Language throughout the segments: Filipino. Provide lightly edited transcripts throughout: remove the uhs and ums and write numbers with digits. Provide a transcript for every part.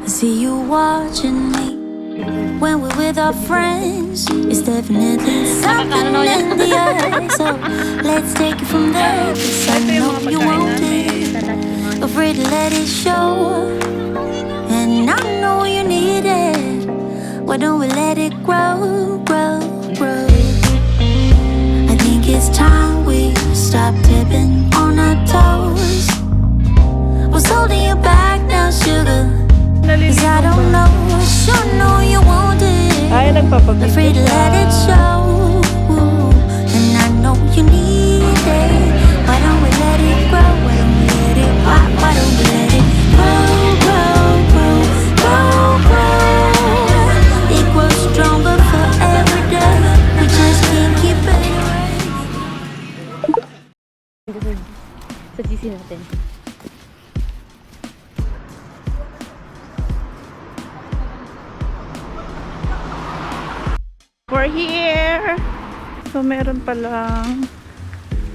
See you watching me when we're with our friends. It's definitely something in the air. So let's take it from there. 'Cause I know you want it, afraid to let it show. And I know you need it. Why don't we let it grow, grow, grow? I think it's time we stop tipping on our toes. What's holding you back now, sugar? 'Cause I don't know, sure know you want it. Ay, nagpapabigay Afraid to let it show. And I know you need it. Why don't we let it grow? Why don't we let it, why don't we let it grow, grow, grow, grow, grow? It grows stronger for every day. We just can't keep it away. Sa GC natin. We're here! So, meron palang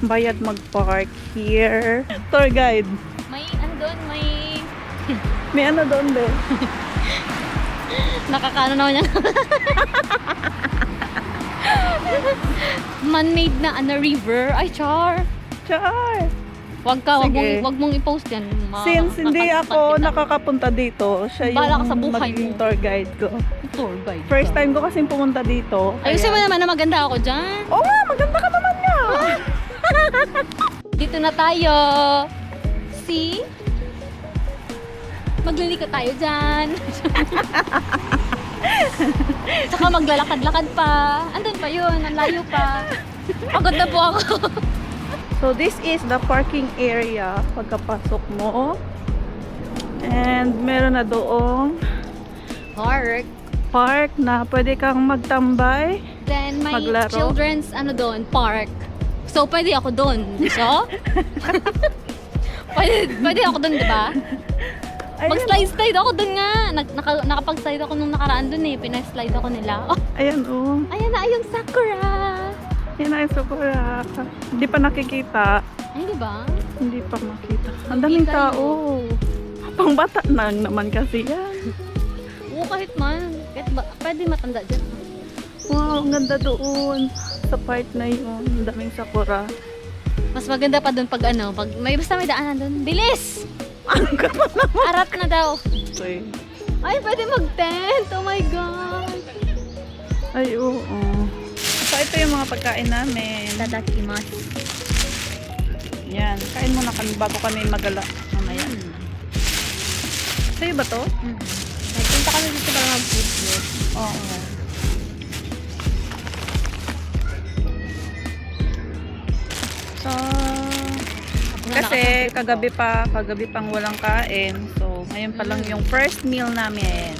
bayad mag-park here. Tour guide. May ano doon, May ano doon, be? nakakaano naman yan. Man-made na ano, river. Ay, char. Char! Wag Sige. mong i-post yan. Since hindi ako nakakapunta dito, siya Bahala ka sa yung buhay magiging mo. tour guide ko. tour guide. First time ko kasi pumunta dito. Ayusin mo naman na maganda ako dyan. Oo nga, maganda ka naman nga! Dito na tayo. See? Maglilikot tayo dyan. Tsaka maglalakad-lakad pa. Andun pa yun, ang layo pa. Pagod na po ako. So this is the parking area pagkapasok mo. And meron na doong park na pwede kang magtambay. Then may Maglaro. children's ano doon, park. So pwede ako doon. So? pwede ako doon, di ba? Ayun. Mag-slide ako doon nga. Nakapag-slide ako nung nakaraan doon eh. Pinag-slide ako nila. Oh, Ayan oh. ayan na yung sakura. Yan ay Sakura. Hindi pa nakikita. Ay, di ba? Hindi pa makita. Ang daming Makita tao. Pang bata na naman kasi yan. Oo, kahit man. Pwede matanda dyan. Wow, ang ganda doon. Sa part na yun. Ang daming Sakura. Mas maganda pa doon pag ano, pag may basta may daanan doon. Bilis! Arap na daw. Okay. Ay, pwede mag-tent. Oh my God. Ay, oo. So, ito yung mga pagkain namin. Tadakimasu. Yan. Kain muna kami bago kami magala. Mamaya. Sa'yo ba to? Nagpunta kami dito para mag-food trip. Oo. So, kasi kagabi pang walang kain. So, ngayon pa lang yung first meal namin.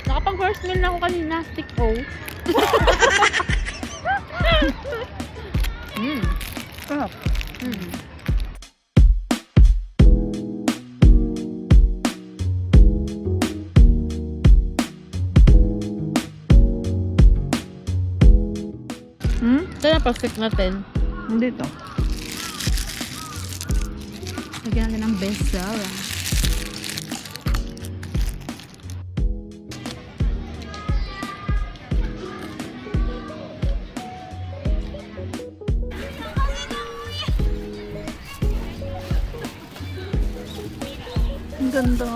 Nakapag first meal na ako kanina, stick O. Sarap. Ito na pa-stick natin. Hindi to. Lagyan natin ng besara. Ang ganda.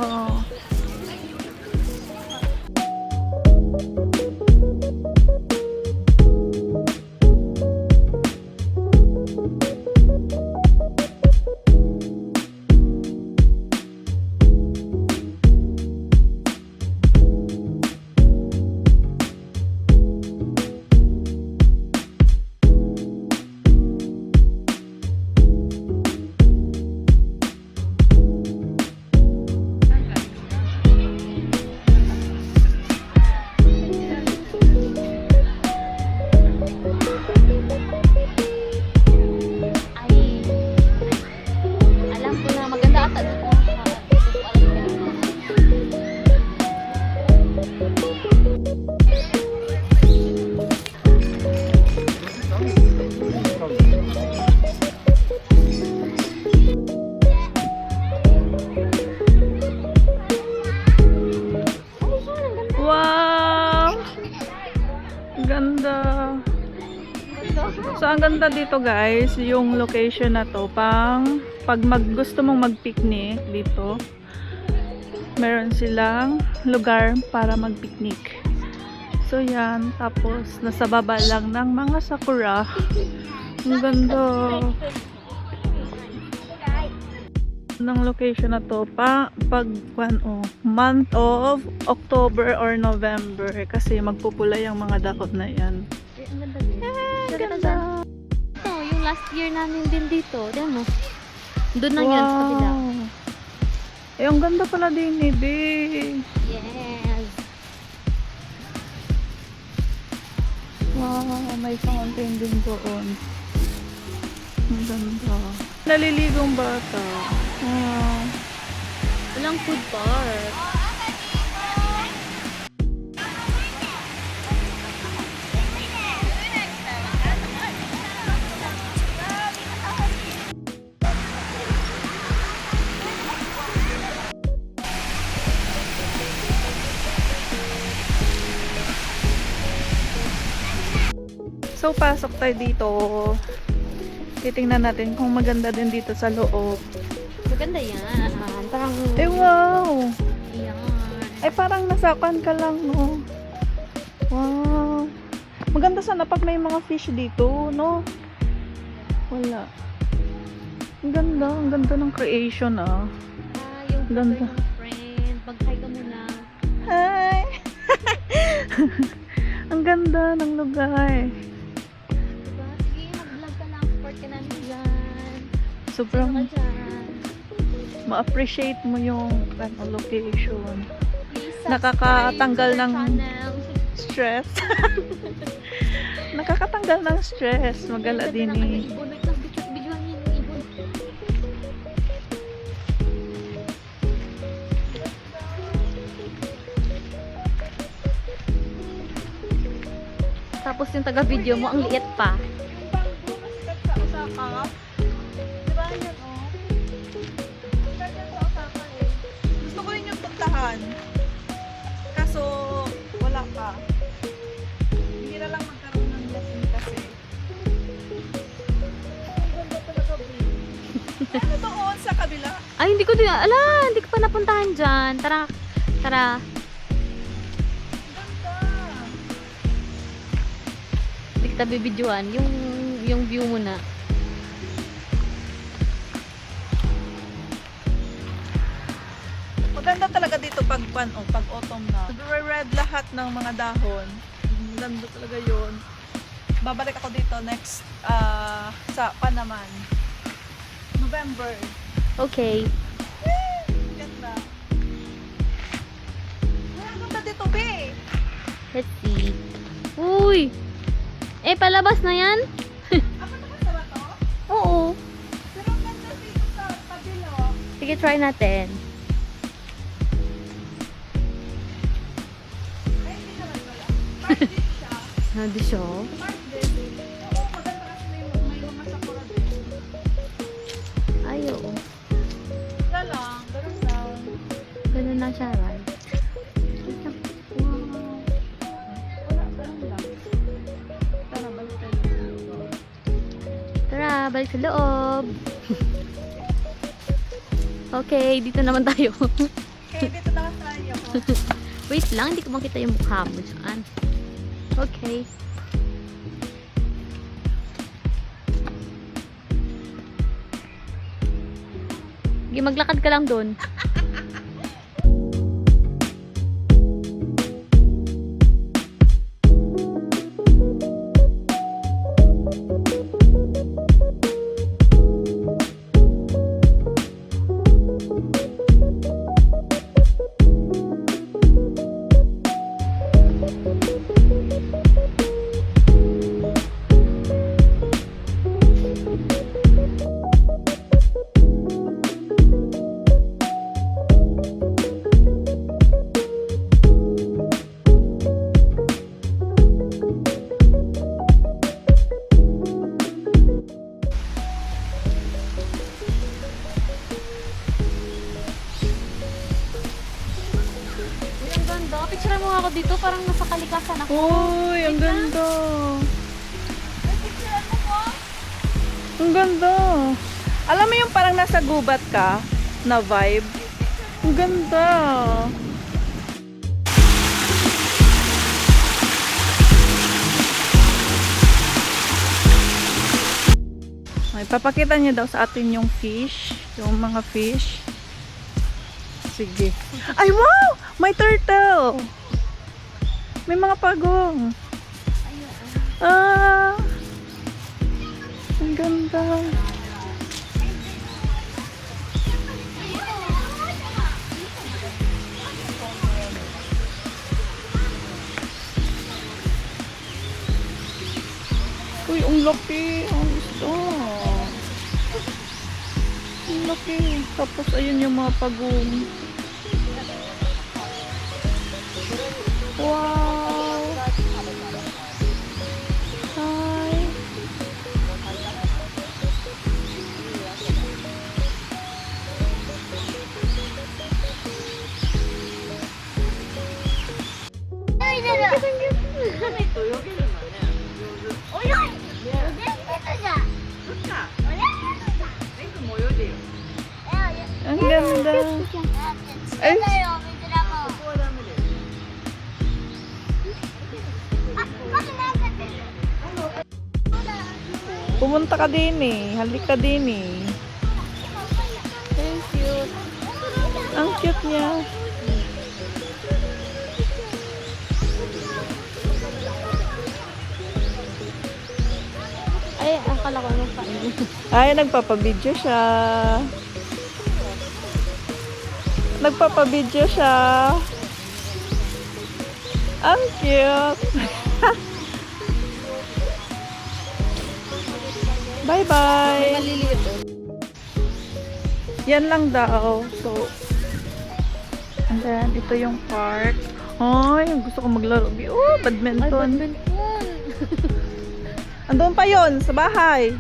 So, ang ganda dito guys, yung location na to, pang pag gusto mong mag-picnic dito, meron silang lugar para mag-picnic. So, yan. Tapos, nasa baba lang ng mga sakura. Ang ganda. Ng location na to, pag month of October or November. Kasi magpupula yung mga dahon na yan. Ang ganda din. Ganda. Ito, yung last year namin din dito. Tignan mo. Doon lang yan sa kabila. Eh, ang ganda pala din eh, be. Yes. Wow, may fountain din doon. Ang ganda. Naliligong bata. Wow. Walang food park. So, pasok tayo dito. Titingnan natin kung maganda din dito sa loob. Maganda yan. Parang... Eh, wow! Yan. Ay, parang nasakan ka lang, no? Wow! Maganda sana pag may mga fish dito, no? Wala. Ang ganda ng creation, ah. Yung Ganda. photo ng friend. Pag-hi ka muna. Hi! Ang ganda ng lugar. Diba? Sige, mag-vlog ka lang. Support ka namin dyan. Sobrang Sino ka dyan? ma-appreciate mo yung location. Please Nakakatanggal subscribe to our ng- channel. Stress. Nakakatanggal ng stress. Magala Ganda din ng ano, eh. ibon. Wait lang, videohan niyo yung ibon. Tapos yung taga-video mo, ang liit pa. Yung bangko na sikat sa Osaka. Diba yan, oh? Sikat yan sa Osaka eh. Gusto ko rin yung puntahan. Kaso, wala pa. Hindi na lang magkaroon ng lesson kasi. Ang ganda talaga, babe. Ano doon sa kabila? Ay, hindi ko din, hindi ko pa napuntahan dyan. Tara, tara. Ang ganda. Hindi kita bibidyoan. Yung view muna. Maganda talaga dito pag pag autumn na. Red lahat ng mga dahon. Maganda talaga yun. Babalik ako dito next sa Panaman. November. Okay. Ganda. Ay, ang ganda dito, be. Let's see. Uy! Eh, palabas na yan? Ako naman sa ba to? Oo. Pero ang ganda dito sa kabila. Sige, try natin. Ay, hindi naman pala. Park din siya. Nandito siya. Park din. Oo, maganda kasi may mga sakura din. Ay, oo. Wala lang. Ganun lang. Ganun na siya, right? Wow. Wala, ganun lang. Tara, balik tayo. Tara, balik sa loob. Okay, dito naman tayo. Okay, dito na tayo. Wait lang, hindi ko makita yung mukha mo dyan. Okay. Sige, maglakad ka lang doon. Uy, ang ganda. Picture mo ako dito, parang nasa kalikasan ako. Uy, ang ganda. Picture mo ko. Ang ganda. Alam mo yung parang nasa gubat ka na vibe? Ang ganda. Ay, papakita niya daw sa atin yung fish. Yung mga fish. Sige. Ay, wow! May turtle! May mga pagong. Ah! Ang ganda. Uy, ang laki. Ang gusto. Ang laki. Tapos, ayun yung mga pagong. Wow! Hi! Ang ganda. Ay, pumunta ka din eh. Halik ka din eh. Thank you. Ang cute niya. Ay, akala ko nung kain. Ay, nagpapabidyo siya. Nagpapabidyo siya. Ang cute. Bye-bye. Maliliit oh. Yan lang daw. So, and then, ito yung park. Ay, gusto ko maglaro. Oh, Ay, badminton. badminton. Andun pa yon sa bahay.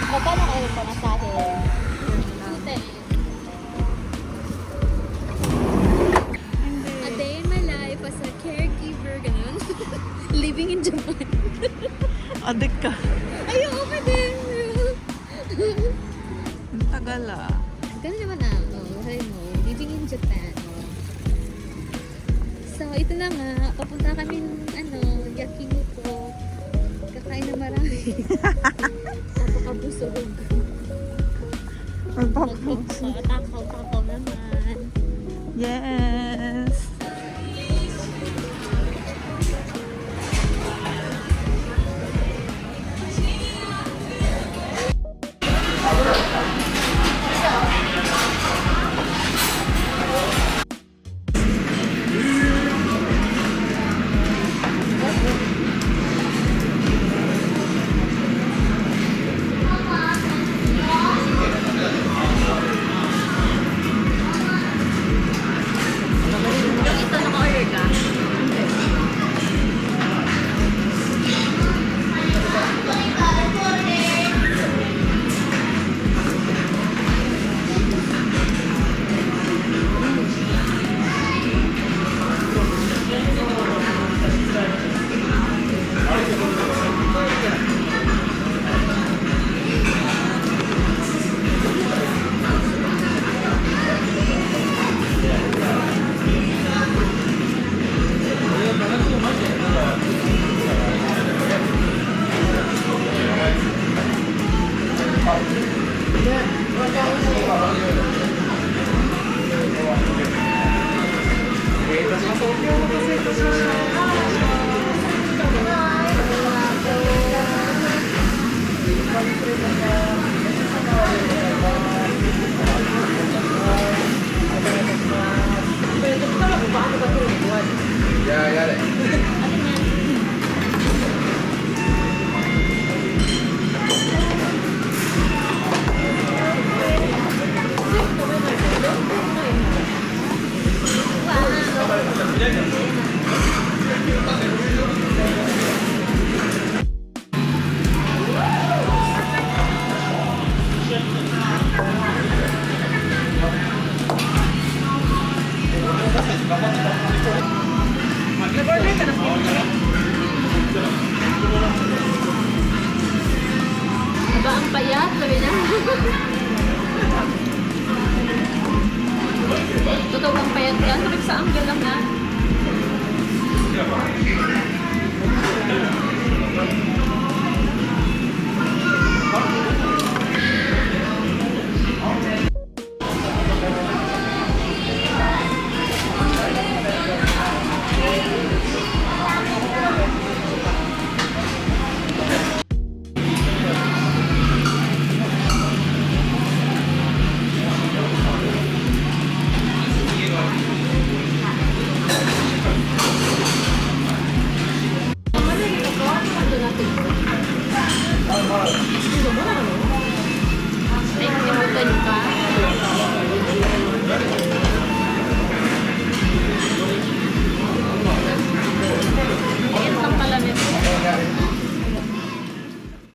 Magkano kayo pa masahe? Hotel. A day in my life as a caregiver, ganun. Living in Japan. Adik ka. Ay, oo pa din. Ang tagal ah. Ganun naman ah. Oh, sabi mo, living in Japan. Oh. So, ito na nga. Papunta kami ng Yakiniku. Kakain na marami. Napakabusog. Takaw naman. Yes. sa angle lang na.